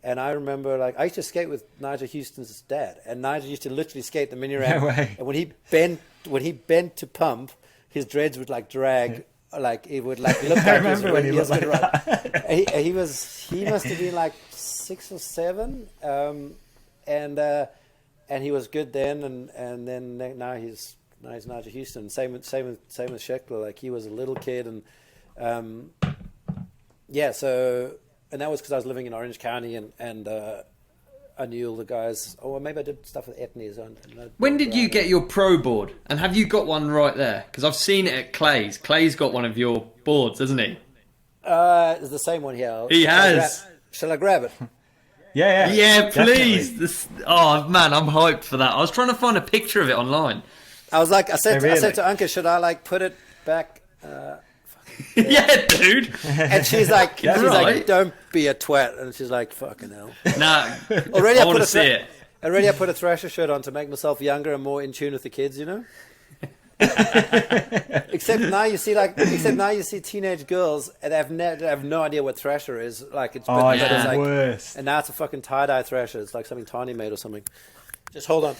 And I remember, like, I used to skate with Nigel Houston's dad, and Nigel used to literally skate the mini ramp. No way. And when he bent to pump, his dreads would like drag, like it would like look I like remember when he looked like that. He must have been like 6 or 7, and he was good then, and then now he's Nigel Houston. Same with Scheckler. Like, he was a little kid, and yeah, so. And that was because I was living in Orange County, and I knew all the guys. Oh, well, maybe I did stuff with Etnies. When did you get your pro board? And have you got one right there? Because I've seen it at Clay's. Clay's got one of your boards, hasn't he? It's the same one here. He has. Shall I grab it? Yeah, please. Oh, man, I'm hyped for that. I was trying to find a picture of it online. I said to Anka, should I like put it back? Yeah, dude. And she's like, don't be a twat. And she's like, fucking hell. Nah, already I want to see it. Already I put a Thrasher shirt on to make myself younger and more in tune with the kids, you know? Except now you see teenage girls and they have no idea what Thrasher is. Like, it's the worst. And now it's a fucking tie-dye Thrasher. It's like something Tiny made or something. Just hold on.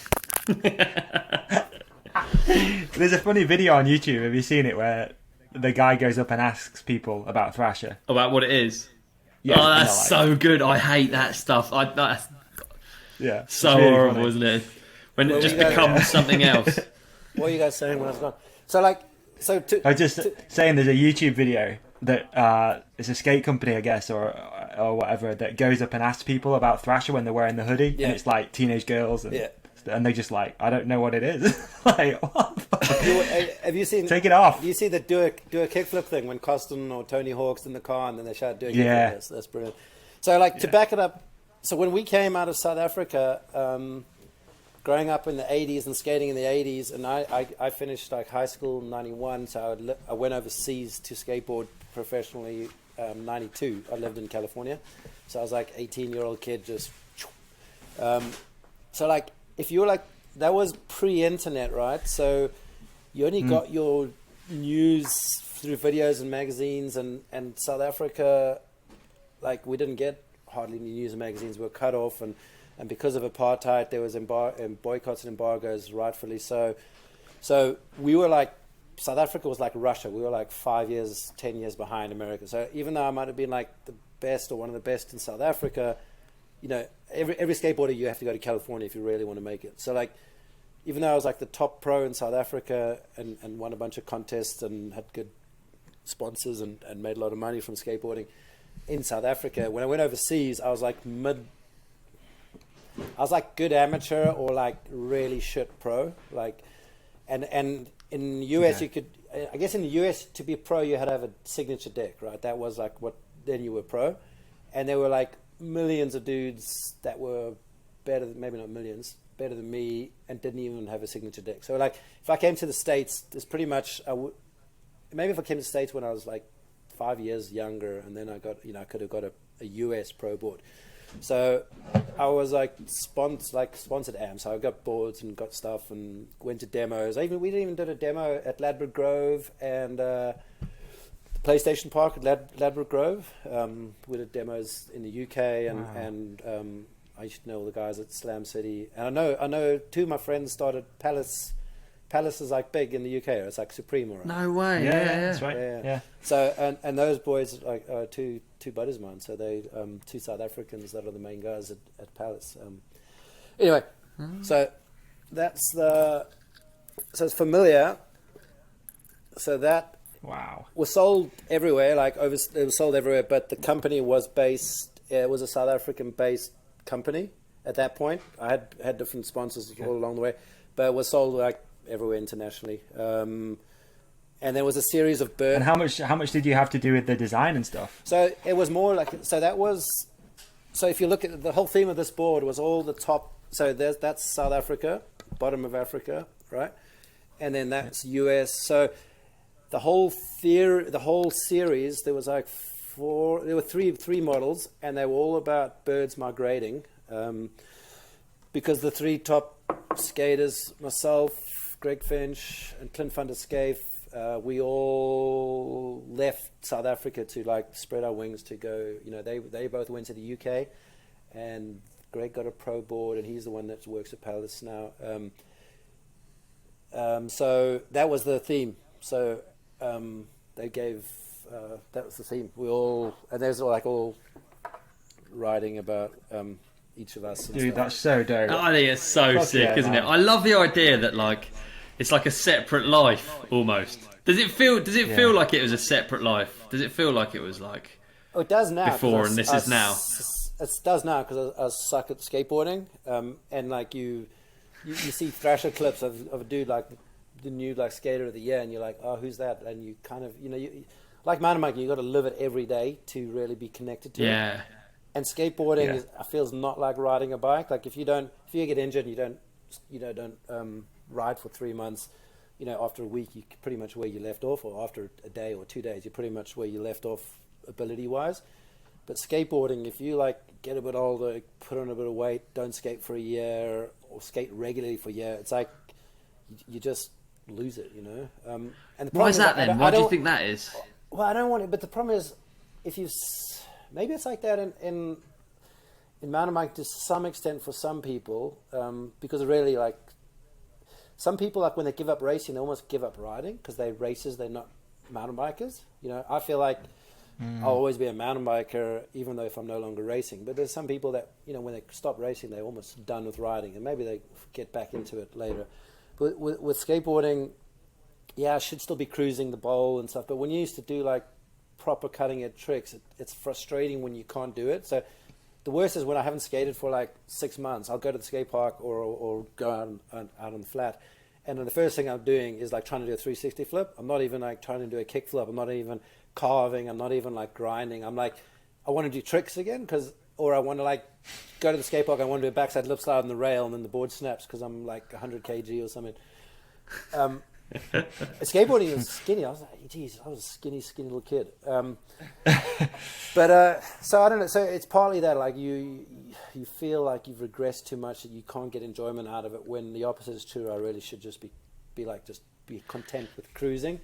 There's a funny video on YouTube. Have you seen it where the guy goes up and asks people about Thrasher? About what it is? Yeah, oh, that's so good. I hate that stuff. That's so really horrible, funny. isn't it? When it just becomes something else. What are you guys saying when I was gone? I was just saying there's a YouTube video that it's a skate company, I guess, or whatever, that goes up and asks people about Thrasher when they're wearing the hoodie, and it's like teenage girls, and they just like, I don't know what it is. Like, what? Have you seen? Take it off. Do you see the do a kickflip thing when Costin or Tony Hawk's in the car and then they shout do a kickflip? That's brilliant. So to back it up, so when we came out of South Africa, growing up in the 80s and skating in the 80s, and I finished like high school in 91, so I went overseas to skateboard professionally 92. I lived in California, so I was like 18-year-old kid just so like, if you were like, that was pre-internet, right? So you only got your news through videos and magazines, and South Africa, like, we didn't get hardly any news and magazines. We were cut off, and because of apartheid, there was boycotts and embargoes, rightfully so. So we were like, South Africa was like Russia. We were like 5 years, 10 years behind America. So even though I might have been like the best or one of the best in South Africa, you know, every skateboarder, you have to go to California if you really want to make it. So like, even though I was like the top pro in South Africa and won a bunch of contests and had good sponsors and made a lot of money from skateboarding in South Africa, when I went overseas, I was like good amateur or like really shit pro. Like, and in the US, you could, I guess in the US, to be a pro, you had to have a signature deck, right? That was like then you were pro. And there were like millions of dudes that were better than, maybe not millions, better than me, and didn't even have a signature deck. So like, if I came to the States, there's pretty much, maybe if I came to the States when I was like 5 years younger, and then I could have got a US pro board. So I was like sponsored amps. So I got boards and got stuff and went to demos. We even did a demo at Ladbroke Grove and PlayStation Park at Ladbroke Grove. We did demos in the UK and I used to know all the guys at Slam City. And I know two of my friends started Palace. Palace is like big in the UK. It's like Supreme, right? No way. Yeah, that's right. Yeah. So and those boys like two buddies of mine. So they two South Africans that are the main guys at Palace. Anyway, so that's so it's familiar. So that was sold everywhere. Like it was sold everywhere. But the company was based. It was a South African based company at that point. I had different sponsors all along the way, but it was sold like everywhere internationally. And there was a series of bird. And how much did you have to do with the design and stuff? So it was more like, so if you look at the whole theme of this board was all the top. So that's South Africa, bottom of Africa, right? And then that's US. So the whole series, there was like there were three models, and they were all about birds migrating. Because the three top skaters, myself, Greg Finch, and Clint van der Scaife, we all left South Africa to like spread our wings to go. You know, they both went to the UK, and Greg got a pro board, and he's the one that works at Palace now. So that was the theme. So they gave that was the theme. We all, and there's like all writing about each of us. And Dude, stuff. that's so dope. I think it's so sick, isn't it? I love the idea that like it's like a separate life almost. Does it feel like it was a separate life? Does it feel like it was like? Oh, it does now. Before and this is now. It does now because I suck at skateboarding, and like you see Thrasher clips of a dude like the new like skater of the year, and you're like, oh, who's that? And you kind of you like mountain biking, you got to live it every day to really be connected to it. Yeah. And skateboarding I feel is not like riding a bike. Like if you get injured, and you don't ride for 3 months. After a week, you're pretty much where you left off, or after a day or 2 days, you're pretty much where you left off ability-wise. But skateboarding, if you like get a bit older, put on a bit of weight, don't skate for a year, or skate regularly for a year, it's like you just lose it, And the Why is that then? Why do you think that is? Well, I don't want it, but the problem is, maybe it's like that in mountain biking to some extent for some people, because it really like. Some people, like when they give up racing, they almost give up riding because they're racers, they're not mountain bikers. I feel like I'll always be a mountain biker, even though if I'm no longer racing. But there's some people that, when they stop racing, they're almost done with riding, and maybe they get back into it later. But with skateboarding, I should still be cruising the bowl and stuff. But when you used to do like proper cutting edge tricks, it's frustrating when you can't do it. So the worst is when I haven't skated for like 6 months. I'll go to the skate park or go out on the flat, and then the first thing I'm doing is like trying to do a 360 flip. I'm not even like trying to do a kick flip. I'm not even carving. I'm not even like grinding. I'm like, I want to do tricks again or I want to like go to the skate park. I want to do a backside lip slide on the rail, and then the board snaps because I'm like 100 kg or something. Skateboarding was skinny. I was like, geez, I was a skinny little kid. So I don't know. So it's partly that like you feel like you've regressed too much, that you can't get enjoyment out of it. When the opposite is true, I really should just be content with cruising.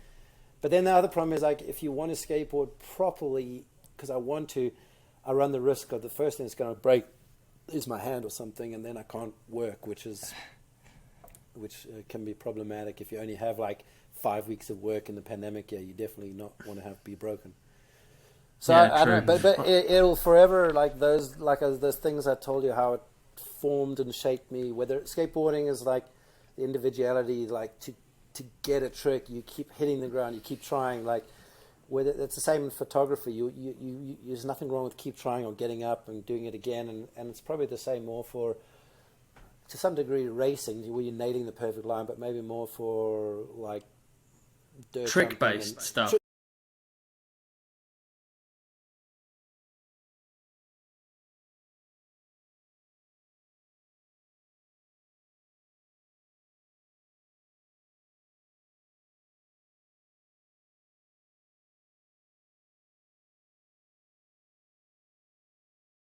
But then the other problem is like if you want to skateboard properly, because I run the risk of the first thing that's going to break is my hand or something, and then I can't work, which can be problematic if you only have like 5 weeks of work in the pandemic. You definitely not want to be broken. So I don't know, but it'll forever like those things I told you, how it formed and shaped me. Whether skateboarding is like the individuality, like to get a trick, you keep hitting the ground, you keep trying. Like whether it's the same in photography, you there's nothing wrong with keep trying or getting up and doing it again, and it's probably the same more for. To some degree, racing, where you're nailing the perfect line, but maybe more for like trick-based stuff.